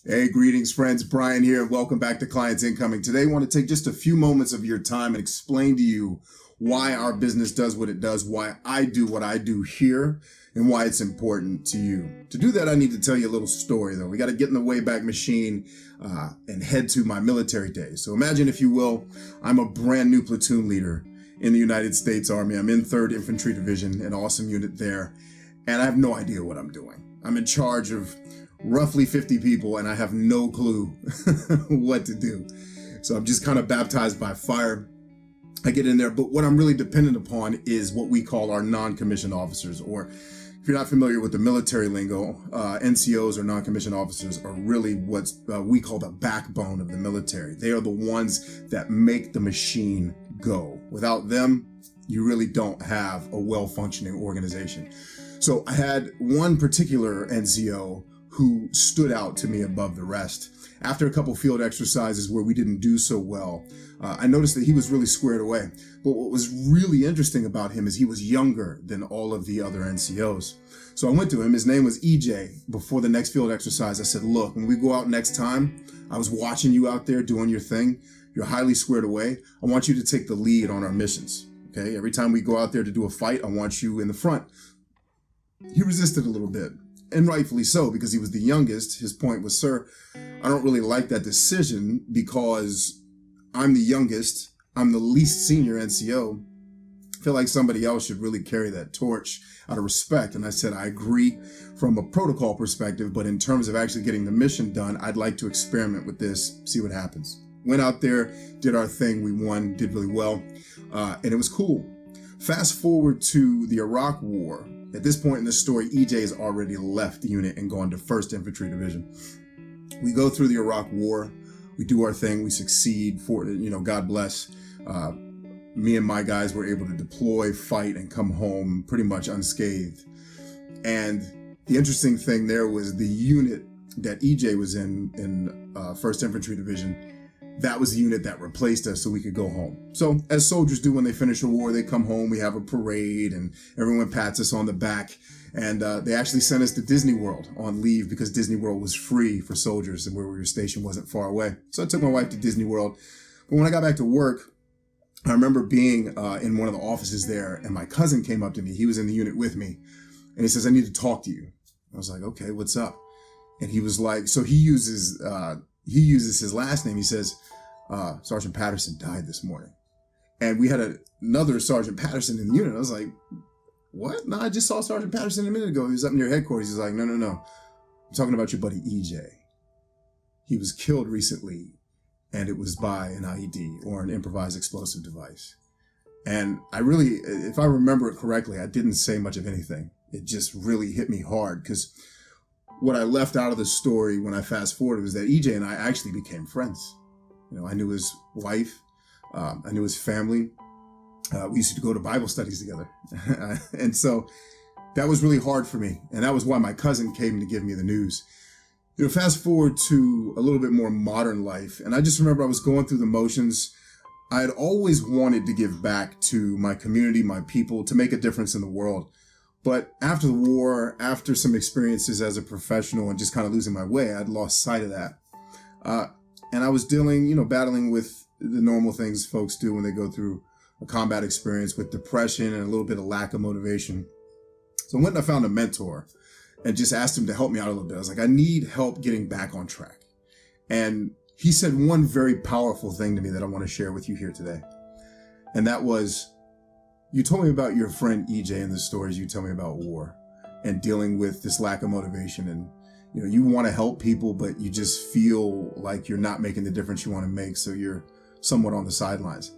Hey, greetings, friends. Bryant here, and welcome back to Clients Incoming. Today, I want to take just a few moments of your time and explain to you why our business does what it does, why I do what I do here, and why it's important to you. To do that, I need to tell you a little story, though. We got to get in the Wayback Machine and head to my military days. So imagine, if you will, I'm a brand new platoon leader in the United States Army. I'm in 3rd Infantry Division, an awesome unit there, and I have no idea what I'm doing. I'm in charge of roughly 50 people, and I have no clue what to do. So I'm just kind of baptized by fire. I get in there, but what I'm really dependent upon is what we call our non-commissioned officers, or if you're not familiar with the military lingo, NCOs or non-commissioned officers are really what we call the backbone of the military. They are the ones that make the machine go. Without them, you really don't have a well-functioning organization. So I had one particular NCO who stood out to me above the rest. After a couple field exercises where we didn't do so well, I noticed that he was really squared away. But what was really interesting about him is he was younger than all of the other NCOs. So I went to him, his name was EJ. Before the next field exercise, I said, look, when we go out next time, I was watching you out there doing your thing. You're highly squared away. I want you to take the lead on our missions. Okay, every time we go out there to do a fight, I want you in the front. He resisted a little bit. And rightfully so, because he was the youngest. His point was, sir, I don't really like that decision because I'm the youngest. I'm the least senior NCO. I feel like somebody else should really carry that torch out of respect. And I said, I agree from a protocol perspective, but in terms of actually getting the mission done, I'd like to experiment with this, see what happens. Went out there, did our thing. We won, did really well. And it was cool. Fast forward to the Iraq War. At this point in the story, EJ has already left the unit and gone to 1st Infantry Division. We go through the Iraq War. We do our thing. We succeed. God bless. Me and my guys were able to deploy, fight, and come home pretty much unscathed. And the interesting thing there was the unit that EJ was in 1st Infantry Division. That was the unit that replaced us so we could go home. So as soldiers do when they finish a war, they come home, we have a parade, and everyone pats us on the back. And they actually sent us to Disney World on leave because Disney World was free for soldiers and where we were stationed wasn't far away. So I took my wife to Disney World. But when I got back to work, I remember being in one of the offices there, and my cousin came up to me. He was in the unit with me. And he says, I need to talk to you. I was like, okay, what's up? And he was like, so he uses his last name. He says, Sergeant Patterson died this morning. And we had another Sergeant Patterson in the unit. I was like, what? No, I just saw Sergeant Patterson a minute ago. He was up near headquarters. He's like, no. I'm talking about your buddy EJ. He was killed recently, and it was by an IED, or an improvised explosive device. And I really, if I remember it correctly, I didn't say much of anything. It just really hit me hard, because what I left out of the story when I fast forwarded was that EJ and I actually became friends. I knew his wife. I knew his family. We used to go to Bible studies together. And so that was really hard for me. And that was why my cousin came to give me the news. Fast forward to a little bit more modern life. And I just remember I was going through the motions. I had always wanted to give back to my community, my people, to make a difference in the world. But after the war, after some experiences as a professional and just kind of losing my way, I'd lost sight of that. And I was battling with the normal things folks do when they go through a combat experience, with depression and a little bit of lack of motivation. So I went and I found a mentor and just asked him to help me out a little bit. I was like, I need help getting back on track. And he said one very powerful thing to me that I want to share with you here today. And that was, you told me about your friend EJ and the stories you tell me about war and dealing with this lack of motivation, and you want to help people, but you just feel like you're not making the difference you want to make, so you're somewhat on the sidelines.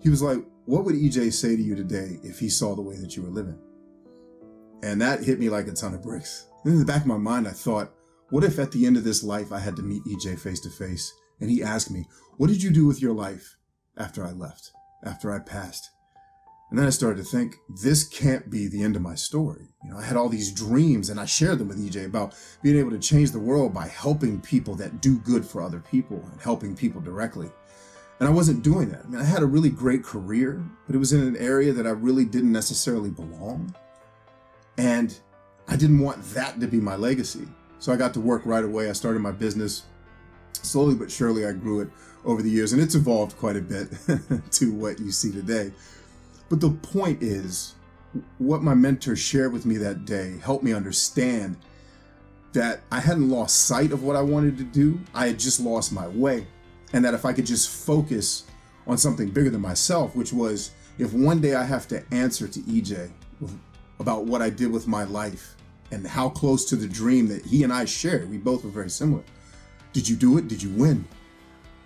He was like, what would EJ say to you today if he saw the way that you were living? And that hit me like a ton of bricks. And in the back of my mind, I thought, what if at the end of this life I had to meet EJ face to face, and he asked me, what did you do with your life after I left, after I passed? And then I started to think, this can't be the end of my story. I had all these dreams, and I shared them with EJ about being able to change the world by helping people that do good for other people and helping people directly. And I wasn't doing that. I had a really great career, but it was in an area that I really didn't necessarily belong. And I didn't want that to be my legacy. So I got to work right away. I started my business. Slowly but surely, I grew it over the years, and it's evolved quite a bit to what you see today. But the point is, what my mentor shared with me that day helped me understand that I hadn't lost sight of what I wanted to do. I had just lost my way. And that if I could just focus on something bigger than myself, which was, if one day I have to answer to EJ about what I did with my life and how close to the dream that he and I shared, we both were very similar. Did you do it? Did you win?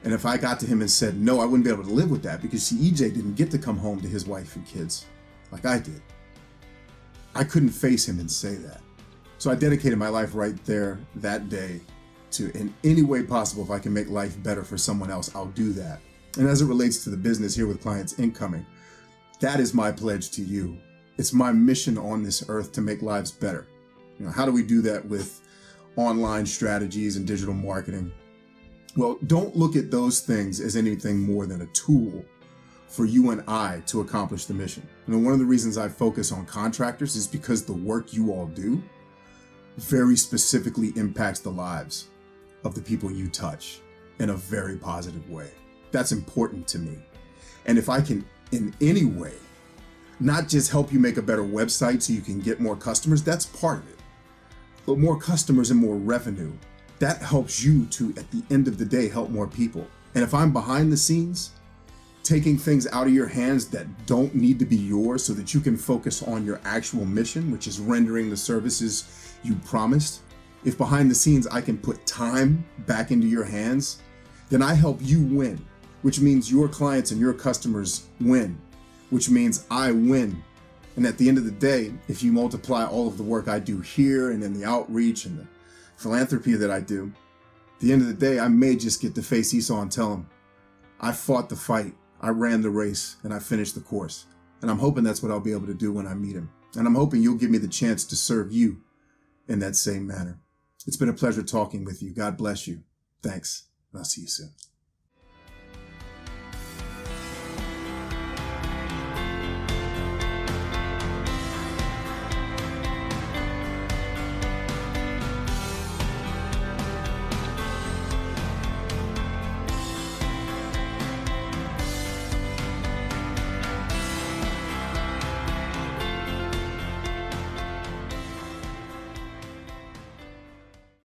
And if I got to him and said, no, I wouldn't be able to live with that, because see, EJ didn't get to come home to his wife and kids like I did. I couldn't face him and say that. So I dedicated my life right there that day to, in any way possible, if I can make life better for someone else, I'll do that. And as it relates to the business here with Clients Incoming, that is my pledge to you. It's my mission on this earth to make lives better. How do we do that with online strategies and digital marketing? Well, don't look at those things as anything more than a tool for you and I to accomplish the mission. One of the reasons I focus on contractors is because the work you all do very specifically impacts the lives of the people you touch in a very positive way. That's important to me. And if I can, in any way, not just help you make a better website so you can get more customers, that's part of it. But more customers and more revenue, that helps you to, at the end of the day, help more people. And if I'm behind the scenes, taking things out of your hands that don't need to be yours so that you can focus on your actual mission, which is rendering the services you promised, if behind the scenes I can put time back into your hands, then I help you win, which means your clients and your customers win, which means I win. And at the end of the day, if you multiply all of the work I do here and in the outreach and the philanthropy that I do, at the end of the day, I may just get to face Esau and tell him, I fought the fight, I ran the race, and I finished the course. And I'm hoping that's what I'll be able to do when I meet him. And I'm hoping you'll give me the chance to serve you in that same manner. It's been a pleasure talking with you. God bless you. Thanks. And I'll see you soon.